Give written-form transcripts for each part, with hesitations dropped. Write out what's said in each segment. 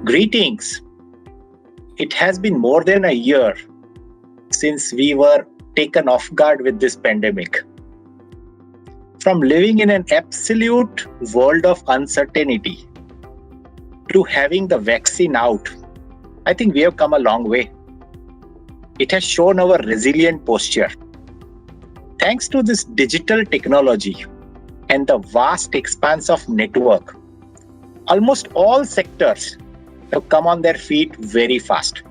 Greetings. It has been more than a year since we were taken off guard with this pandemic. From living in an absolute world of uncertainty to having the vaccine out, I think we have come a long way. It has shown our resilient posture. Thanks to this digital technology and the vast expanse of network, almost all sectors have come on their feet very fast.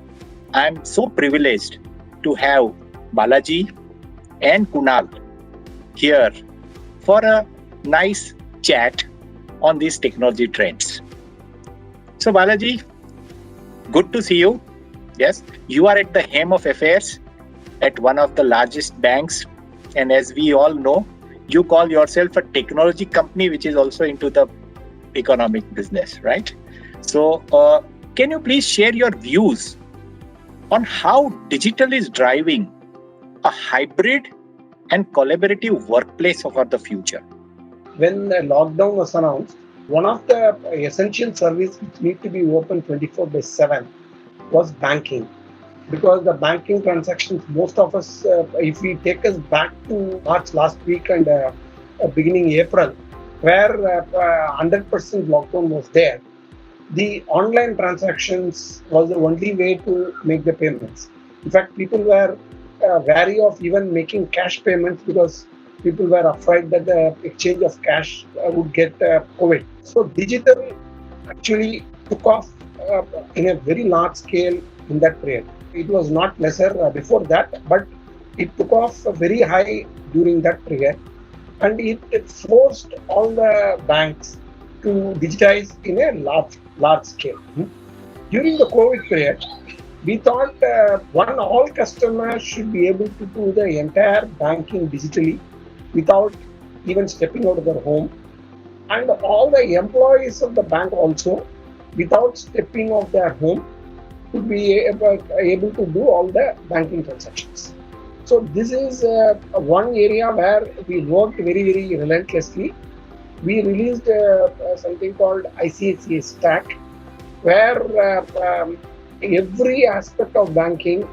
I am so privileged to have Balaji and Kunal here for a nice chat on these technology trends. So Balaji, good to see you. Yes, you are at the helm of affairs at one of the largest banks, and as we all know, you call yourself a technology company which is also into the economic business, right? So can you please share your views on how digital is driving a hybrid and collaborative workplace for the future? When the lockdown was announced, one of the essential services which need to be open 24/7 was banking. Because the banking transactions, most of us, if we take us back to March last week and beginning April, where 100% lockdown was there, the online transactions was the only way to make the payments. In fact, people were wary of even making cash payments because people were afraid that the exchange of cash would get COVID. So digital actually took off in a very large scale in that period. It was not lesser before that, but it took off very high during that period, and it forced all the banks to digitize in a large scale. During the COVID period, we thought all customers should be able to do the entire banking digitally without even stepping out of their home, and all the employees of the bank also, without stepping out of their home, to be able to do all the banking transactions. So this is one area where we worked very relentlessly. We released something called ICICI Stack, where every aspect of banking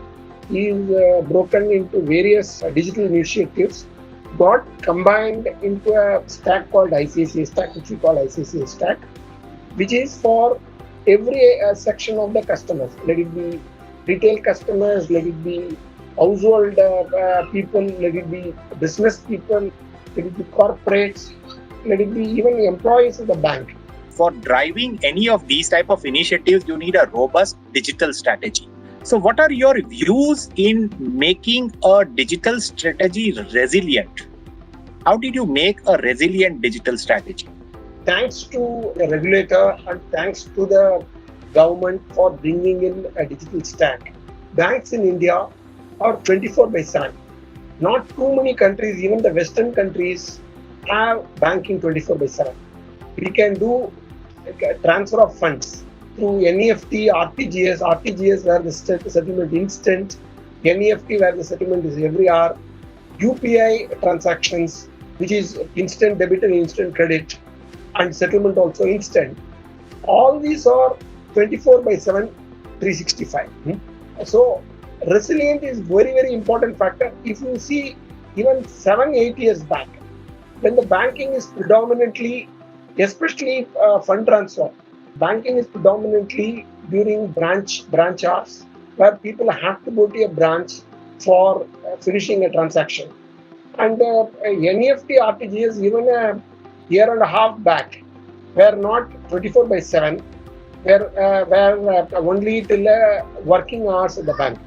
is broken into various digital initiatives, got combined into a stack called ICICI Stack, which we call ICICI Stack, which is for every section of the customers. Let it be retail customers, let it be household people, let it be business people, let it be corporates, let it be even employees of the bank. For driving any of these type of initiatives, you need a robust digital strategy. So what are your views in making a digital strategy resilient? How did you make a resilient digital strategy? Thanks to the regulator and thanks to the government for bringing in a digital stack, banks in India are 24/7. Not too many countries, even the Western countries, have banking 24/7. We can do transfer of funds through NEFT, RTGS where the settlement instant, NEFT where the settlement is every hour, UPI transactions, which is instant debit and instant credit, and settlement also instant. All these are 24/7, 365. So resilient is very important factor. If you see even 7-8 years back, when the banking is predominantly, especially fund transfer, banking is predominantly during branch hours, where people have to go to a branch for finishing a transaction. And NEFT, RTGS, even a year and a half back, were not 24/7, were only till working hours at the bank.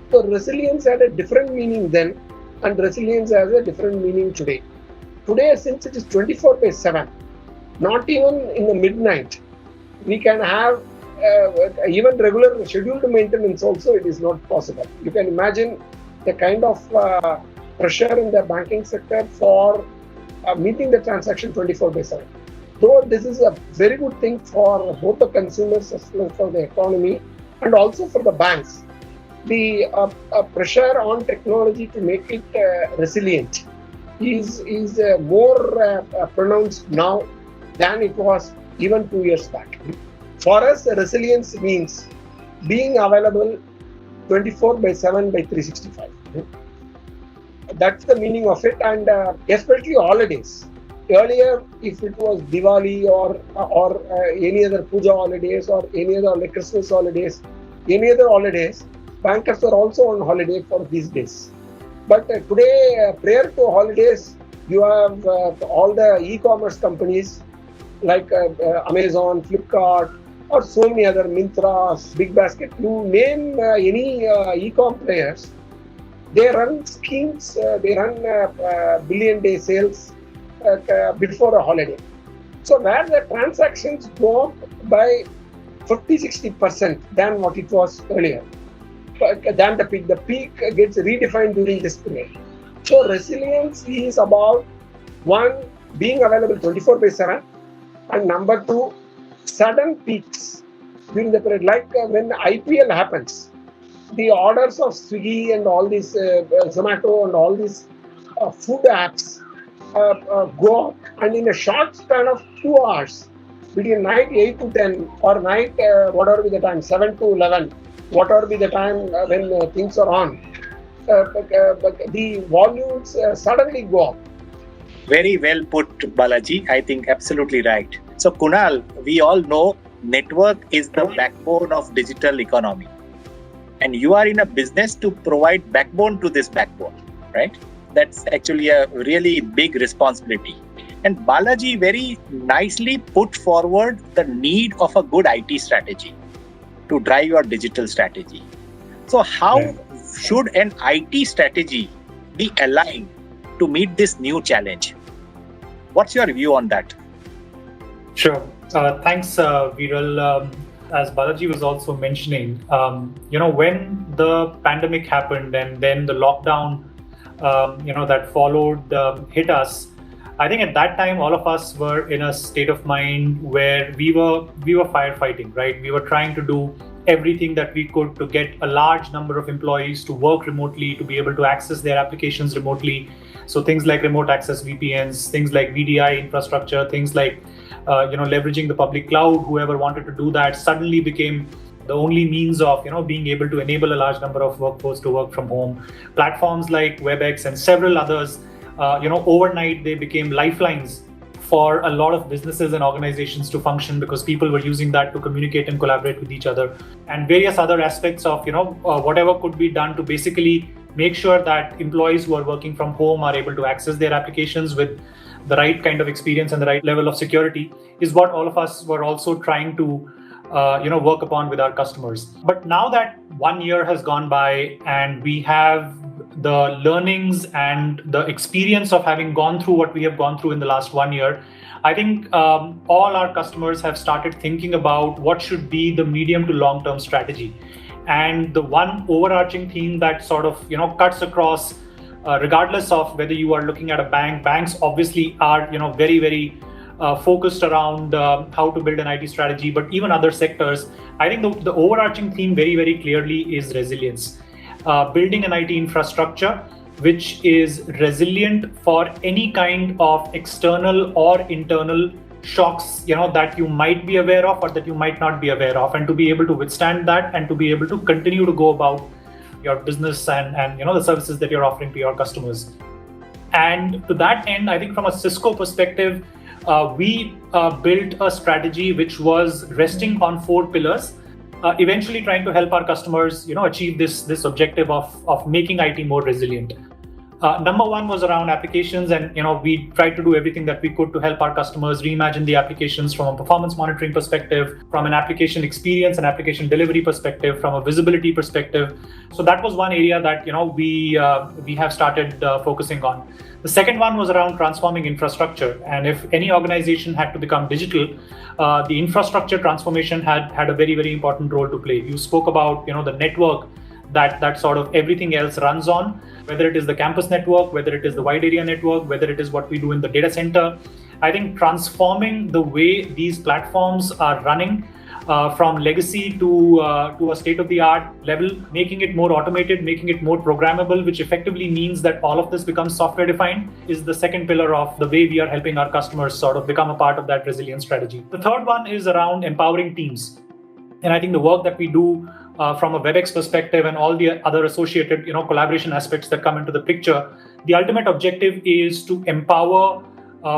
So resilience had a different meaning then, and resilience has a different meaning today. Today, since it is 24/7, not even in the midnight, we can have even regular scheduled maintenance also, it is not possible. You can imagine the kind of pressure in the banking sector for meeting the transaction 24/7. Though this is a very good thing for both the consumers as well as for the economy and also for the banks, the pressure on technology to make it resilient is more pronounced now than it was even 2 years back. For us, resilience means being available 24 by 7 by 365. That's the meaning of it, and especially holidays. Earlier, if it was Diwali or any other puja holidays or any other like Christmas holidays, any other holidays, bankers are also on holiday for these days. But today, prior to holidays, you have all the e-commerce companies like Amazon, Flipkart, or so many other Mintras, Big Basket. You name any e-com players, they run schemes, they run billion day sales before a holiday. So where the transactions go up by 50-60% than what it was earlier. Than the peak. The peak gets redefined during this period. So resilience is about one, being available 24 by 7, and number two, sudden peaks during the period. Like when IPL happens, the orders of Swiggy and all these Zomato and all these food apps go up, and in a short span of 2 hours, between night 8 to 10 or night whatever be the time, 7 to 11, whatever be the time when things are on, the volumes suddenly go up. Very well put, Balaji. I think absolutely right. So Kunal, we all know network is the backbone of digital economy. And you are in a business to provide backbone to this backbone, right? That's actually a really big responsibility. And Balaji very nicely put forward the need of a good IT strategy to drive your digital strategy. So how should an IT strategy be aligned to meet this new challenge? What's your view on that? Sure. Thanks, Viral. As Balaji was also mentioning, when the pandemic happened and then the lockdown, that followed hit us, I think at that time all of us were in a state of mind where we were firefighting, right? We were trying to do everything that we could to get a large number of employees to work remotely, to be able to access their applications remotely. So things like remote access VPNs, things like VDI infrastructure, things like leveraging the public cloud. Whoever wanted to do that suddenly became the only means of being able to enable a large number of workforce to work from home. Platforms like WebEx and several others, overnight they became lifelines for a lot of businesses and organizations to function, because people were using that to communicate and collaborate with each other, and various other aspects of whatever could be done to basically make sure that employees who are working from home are able to access their applications with the right kind of experience and the right level of security, is what all of us were also trying to work upon with our customers. But now that 1 year has gone by and we have the learnings and the experience of having gone through what we have gone through in the last 1 year, I think all our customers have started thinking about what should be the medium to long-term strategy. And the one overarching theme that sort of cuts across, regardless of whether you are looking at a bank, banks obviously are very, very focused around how to build an IT strategy, but even other sectors, I think the overarching theme very, very clearly is resilience. Building an IT infrastructure which is resilient for any kind of external or internal shocks that you might be aware of or that you might not be aware of, and to be able to withstand that and to be able to continue to go about your business and the services that you're offering to your customers. And to that end, I think from a Cisco perspective, we built a strategy which was resting on 4 pillars, eventually trying to help our customers achieve this objective of making IT more resilient. Number 1 was around applications, and we tried to do everything that we could to help our customers reimagine the applications from a performance monitoring perspective, from an application experience and application delivery perspective, from a visibility perspective. So that was one area that we have started focusing on. The second one was around transforming infrastructure, and if any organization had to become digital, the infrastructure transformation had a very, very important role to play. You spoke about the network that sort of everything else runs on, whether it is the campus network, whether it is the wide area network, whether it is what we do in the data center. I think transforming the way these platforms are running from legacy to a state-of-the-art level, making it more automated, making it more programmable, which effectively means that all of this becomes software-defined, is the second pillar of the way we are helping our customers sort of become a part of that resilience strategy. The third one is around empowering teams. And I think the work that we do from a WebEx perspective and all the other associated collaboration aspects that come into the picture, the ultimate objective is to empower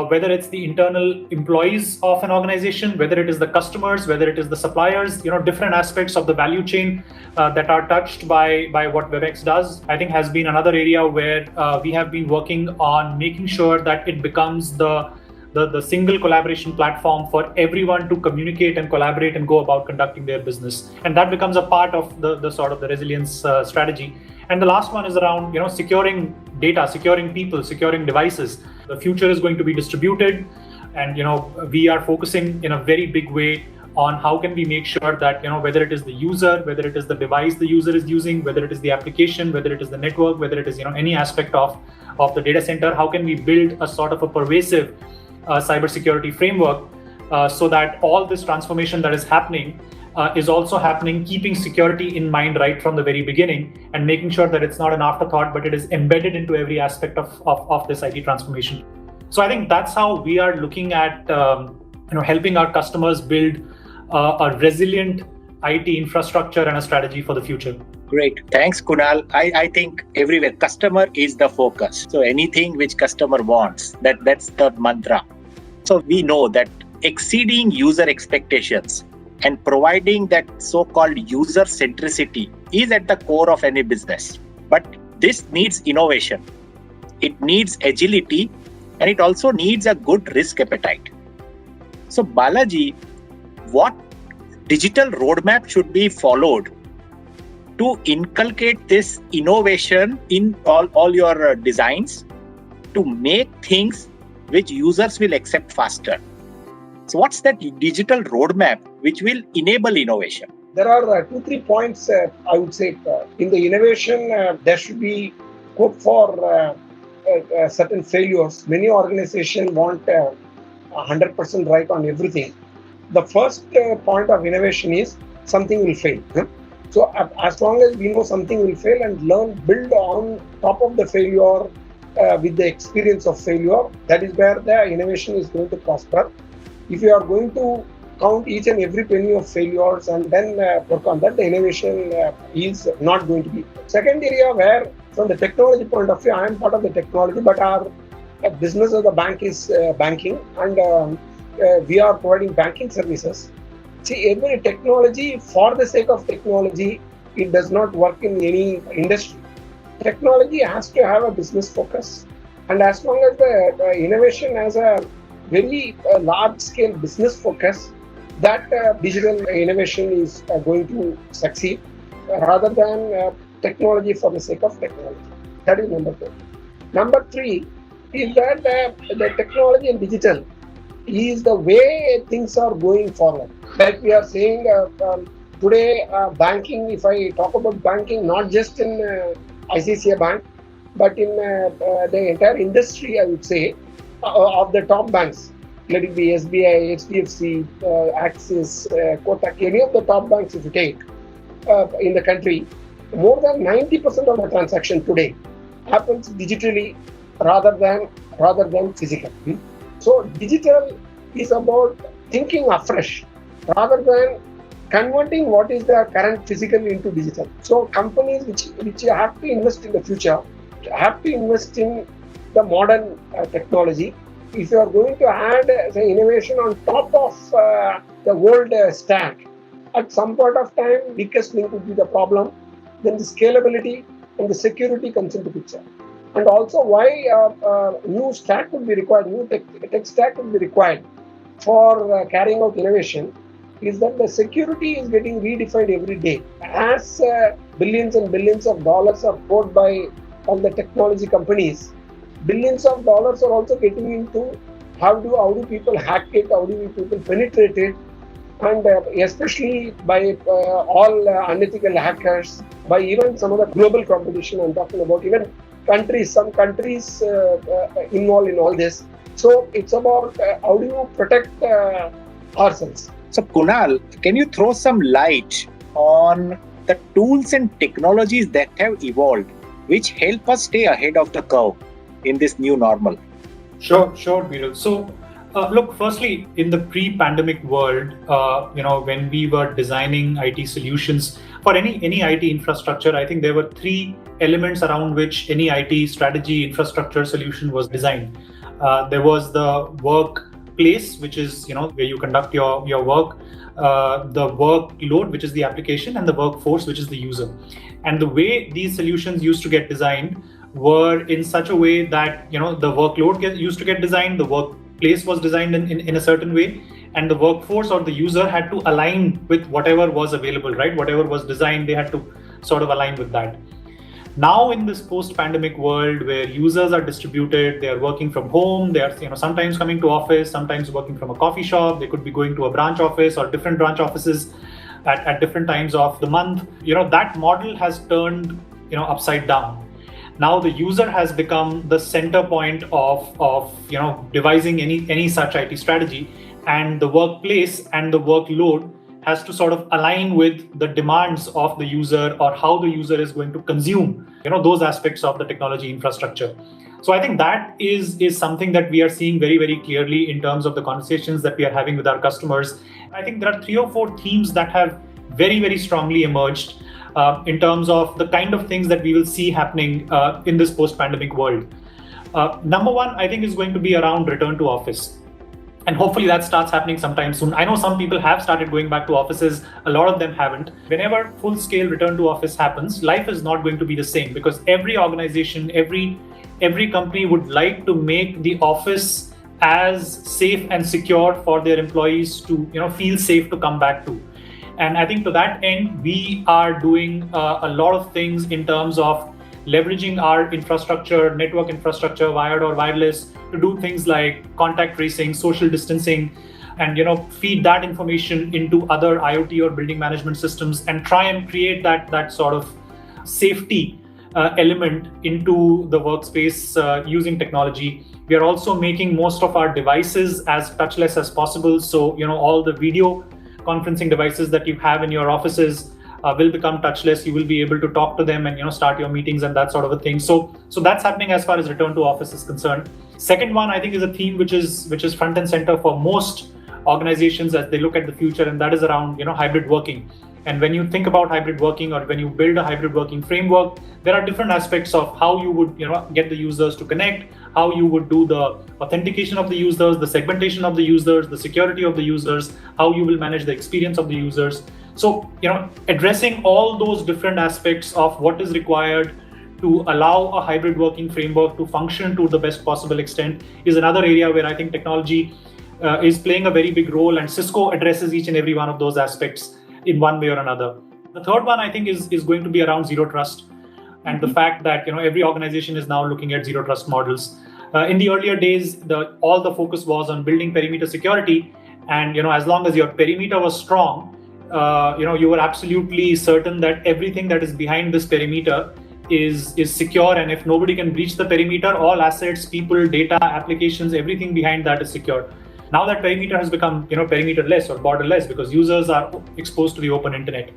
whether it's the internal employees of an organization, whether it is the customers, whether it is the suppliers, different aspects of the value chain that are touched by what WebEx does, I think has been another area where we have been working on making sure that it becomes the single collaboration platform for everyone to communicate and collaborate and go about conducting their business. And that becomes a part of the sort of the resilience strategy. And the last one is around, securing data, securing people, securing devices. The future is going to be distributed, and we are focusing in a very big way on how can we make sure that whether it is the user, whether it is the device the user is using, whether it is the application, whether it is the network, whether it is any aspect of the data center, how can we build a sort of a pervasive cybersecurity framework so that all this transformation that is happening is also happening, keeping security in mind right from the very beginning, and making sure that it's not an afterthought, but it is embedded into every aspect of this IT transformation. So I think that's how we are looking at helping our customers build a resilient IT infrastructure and a strategy for the future. Great. Thanks, Kunal. I think everywhere customer is the focus. So anything which customer wants, that's the mantra. So we know that exceeding user expectations and providing that so-called user centricity is at the core of any business. But this needs innovation. It needs agility, and it also needs a good risk appetite. So Balaji, what digital roadmap should be followed to inculcate this innovation in all your designs to make things which users will accept faster? So what's that digital roadmap which will enable innovation? There are 2-3 points I would say. In the innovation, there should be scope for certain failures. Many organizations want 100% right on everything. The first point of innovation is something will fail. So as long as we know something will fail and build on top of the failure with the experience of failure, that is where the innovation is going to prosper. If you are going to count each and every penny of failures and then work on that, the innovation is not going to be. Second area where, from the technology point of view, I am part of the technology, but our business of the bank is banking, and we are providing banking services. See, every technology, for the sake of technology, it does not work in any industry. Technology has to have a business focus, and as long as the innovation has a very large-scale business focus, that digital innovation is going to succeed rather than technology for the sake of technology. That is number 2. Number 3 is that the technology and digital is the way things are going forward. Like we are saying today, banking, if I talk about banking, not just in ICICI Bank, but in the entire industry, I would say, of the top banks, let it be SBI, HDFC, Axis, Kotak, any of the top banks if you take in the country, more than 90% of the transaction today happens digitally rather than physical. So digital is about thinking afresh rather than converting what is the current physical into digital. So companies which have to invest in the future have to invest in the modern technology. If you are going to add the innovation on top of the old stack, at some point of time, weakest link would be the problem. Then the scalability and the security comes into picture. And also why new stack would be required, new tech stack would be required for carrying out innovation is that the security is getting redefined every day. As billions and billions of dollars are poured by all the technology companies, billions of dollars are also getting into how do people hack it, how do people penetrate it, and especially by all unethical hackers, by even some of the global competition. I'm talking about even some countries involved in all this. So it's about how do you protect ourselves. So, Kunal, can you throw some light on the tools and technologies that have evolved, which help us stay ahead of the curve in this new normal? Sure, Viral. So, look, firstly, in the pre-pandemic world, when we were designing IT solutions for any IT infrastructure, I think there were three elements around which any IT strategy infrastructure solution was designed. There was the workplace, which is where you conduct your work, the workload, which is the application, and the workforce, which is the user. And the way these solutions used to get designed were in such a way that the workload used to get designed, the workplace was designed in a certain way, and the workforce or the user had to align with whatever was available, right? Whatever was designed, they had to sort of align with that. Now in this post-pandemic world where users are distributed, they are working from home, they are sometimes coming to office, sometimes working from a coffee shop, they could be going to a branch office or different branch offices at different times of the month. That model has turned upside down. Now the user has become the center point of devising any such IT strategy, and the workplace and the workload has to sort of align with the demands of the user or how the user is going to consume those aspects of the technology infrastructure. So I think that is something that we are seeing very, very clearly in terms of the conversations that we are having with our customers. I think there are 3 or 4 themes that have very, very strongly emerged in terms of the kind of things that we will see happening in this post-pandemic world. Number one, I think, is going to be around return to office. And hopefully that starts happening sometime soon. I know some people have started going back to offices. A lot of them haven't. Whenever full-scale return to office happens, life is not going to be the same, because every organization, every company would like to make the office as safe and secure for their employees to feel safe to come back to. And I think to that end, we are doing a lot of things in terms of leveraging our infrastructure, network infrastructure, wired or wireless, to do things like contact tracing, social distancing, and feed that information into other IoT or building management systems and try and create that sort of safety element into the workspace using technology. We are also making most of our devices as touchless as possible. So all the video conferencing devices that you have in your offices will become touchless. You will be able to talk to them and start your meetings and that sort of a thing. So that's happening as far as return to office is concerned. Second one, I think, is a theme which is front and center for most organizations as they look at the future, and that is around hybrid working. And when you think about hybrid working, or when you build a hybrid working framework, there are different aspects of how you would get the users to connect, how you would do the authentication of the users, the segmentation of the users, the security of the users, how you will manage the experience of the users. So addressing all those different aspects of what is required to allow a hybrid working framework to function to the best possible extent is another area where I think technology is playing a very big role, and Cisco addresses each and every one of those aspects in one way or another. The third one, I think, is going to be around zero trust, and the fact that every organization is now looking at zero trust models. In the earlier days, all the focus was on building perimeter security, and as long as your perimeter was strong, you were absolutely certain that everything that is behind this perimeter is secure, and if nobody can breach the perimeter, all assets, people, data, applications, everything behind that is secure. Now that perimeter has become perimeterless or borderless, because users are exposed to the open internet.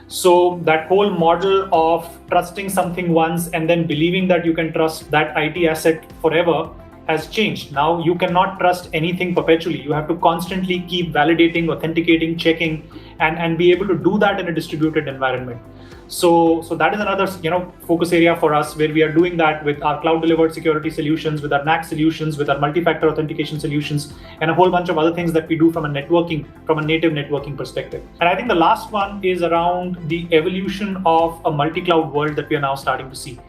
So that whole model of trusting something once and then believing that you can trust that IT asset forever has changed. Now you cannot trust anything perpetually. You have to constantly keep validating, authenticating, checking, and be able to do that in a distributed environment. So that is another focus area for us, where we are doing that with our cloud delivered security solutions, with our NAC solutions, with our multi-factor authentication solutions, and a whole bunch of other things that we do from a native networking perspective. And I think the last one is around the evolution of a multi-cloud world that we are now starting to see.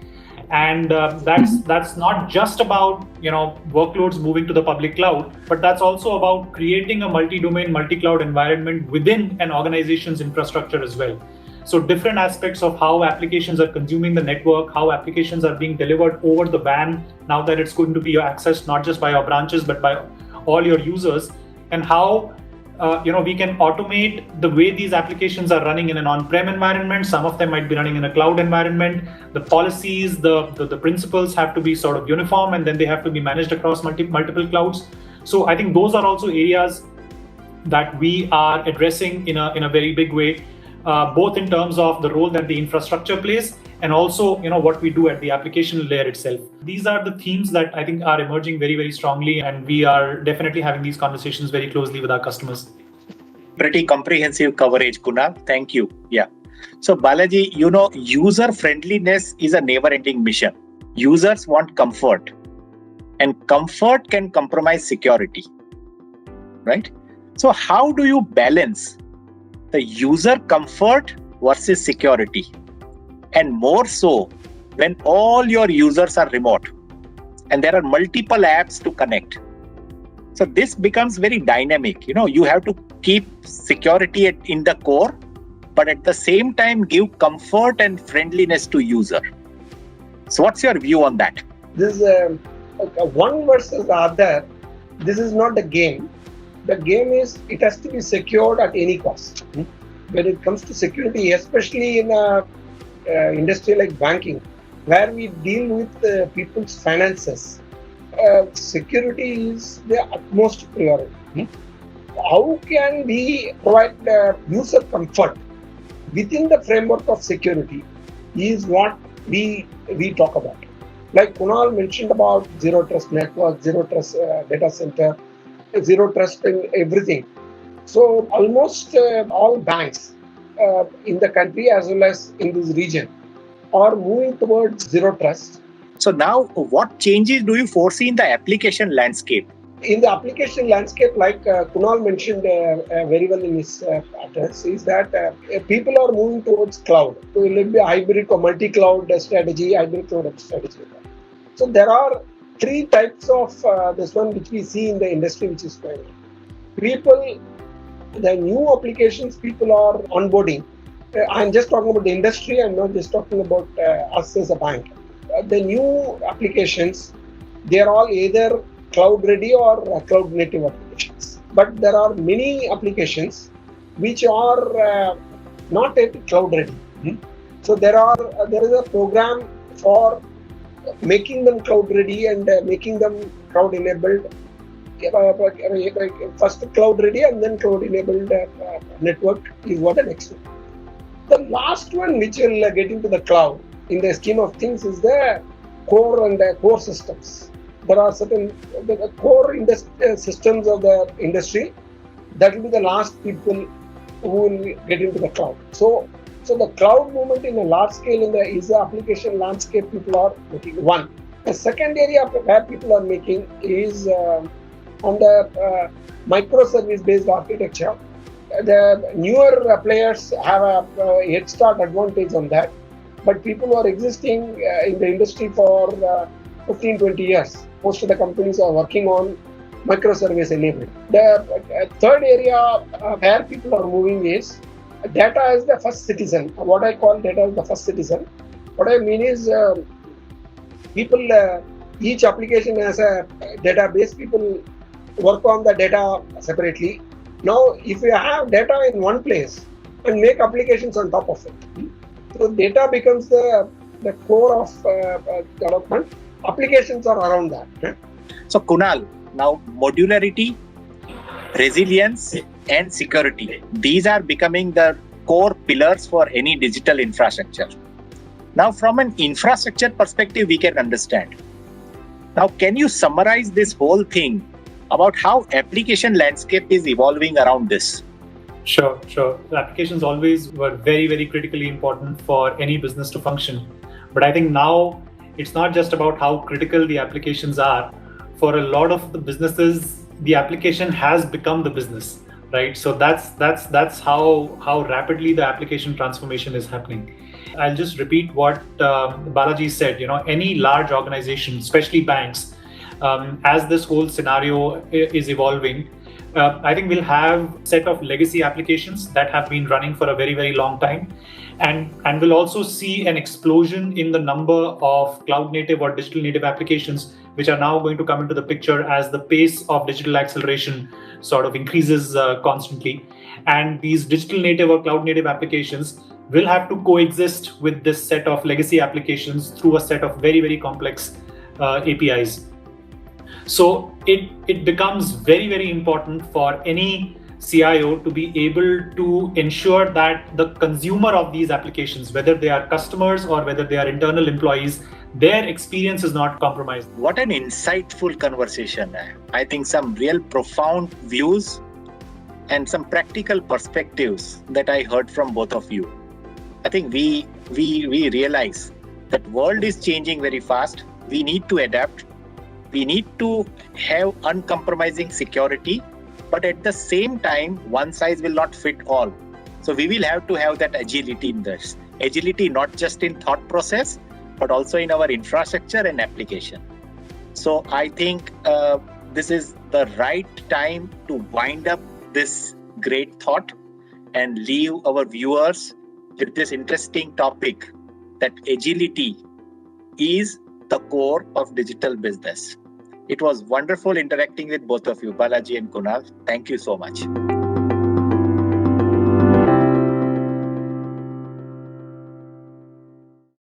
And that's not just about workloads moving to the public cloud, but that's also about creating a multi-domain, multi-cloud environment within an organization's infrastructure as well. So different aspects of how applications are consuming the network, how applications are being delivered over the WAN, now that it's going to be accessed not just by your branches but by all your users, and how we can automate the way these applications are running in an on-prem environment. Some of them might be running in a cloud environment. The policies, the principles have to be sort of uniform, and then they have to be managed across multiple clouds. So I think those are also areas that we are addressing in a very big way, both in terms of the role that the infrastructure plays and also what we do at the application layer itself. These are the themes that I think are emerging very, very strongly, and we are definitely having these conversations very closely with our customers. Pretty comprehensive coverage, Kunal. Thank you. Yeah. So Balaji, user friendliness is a never-ending mission. Users want comfort, and comfort can compromise security, right? So how do you balance the user comfort versus security? And more so when all your users are remote and there are multiple apps to connect. So this becomes very dynamic. You have to keep security in the core, but at the same time give comfort and friendliness to user. So what's your view on that? This one versus the other. This is not the game. The game is it has to be secured at any cost. When it comes to security, especially in a industry like banking, where we deal with people's finances, security is the utmost priority. How can we provide user comfort within the framework of security is what we talk about. Like Kunal mentioned about zero trust network, zero trust data center, zero trust in everything. So almost all banks in the country as well as in this region are moving towards zero trust. So now what changes do you foresee in the application landscape? In the application landscape, like Kunal mentioned very well in his address, is that people are moving towards cloud. So it will be a hybrid or multi-cloud strategy, hybrid cloud strategy. So there are three types of this one which we see in the industry, which is going on. People, the new applications people are onboarding. I'm just talking about the industry. I'm not just talking about us as a bank. The new applications, they are all either cloud ready or cloud native applications. But there are many applications which are not yet cloud ready. So there is a program for making them cloud ready and making them cloud enabled. First cloud ready and then cloud enabled network is what the next one. The last one which will get into the cloud in the scheme of things is the core and the core systems. There are certain the core systems of the industry that will be the last people who will get into the cloud. So the cloud movement in a large scale is the application landscape people are making. One. The second area where people are making is on the microservice based architecture. The newer players have a head start advantage on that, but people who are existing in the industry for 15-20 years, most of the companies are working on microservice enabled. The third area where people are moving is data as the first citizen. What I call data as the first citizen. What I mean is people, each application has a database. People work on the data separately. Now, if you have data in one place and make applications on top of it, so data becomes the core of development. Applications are around that. So Kunal, now modularity, resilience and security, these are becoming the core pillars for any digital infrastructure. Now from an infrastructure perspective, we can understand. Now can you summarize this whole thing about how application landscape is evolving around this? Sure. The applications always were very, very critically important for any business to function. But I think now it's not just about how critical the applications are. For a lot of the businesses, the application has become the business, right? So that's how rapidly the application transformation is happening. I'll just repeat what Balaji said. Any large organization, especially banks, as this whole scenario is evolving, I think we'll have a set of legacy applications that have been running for a very, very long time. And we'll also see an explosion in the number of cloud native or digital native applications, which are now going to come into the picture as the pace of digital acceleration sort of increases constantly. And these digital native or cloud native applications will have to coexist with this set of legacy applications through a set of very, very complex APIs. So it becomes very, very important for any CIO to be able to ensure that the consumer of these applications, whether they are customers or whether they are internal employees, their experience is not compromised. What an insightful conversation. I think some real profound views and some practical perspectives that I heard from both of you. I think we realize that world is changing very fast. We need to adapt. We need to have uncompromising security, but at the same time, one size will not fit all. So we will have to have that agility in this. Agility not just in thought process, but also in our infrastructure and application. So I think this is the right time to wind up this great thought and leave our viewers with this interesting topic that agility is the core of digital business. It was wonderful interacting with both of you, Balaji and Kunal. Thank you so much.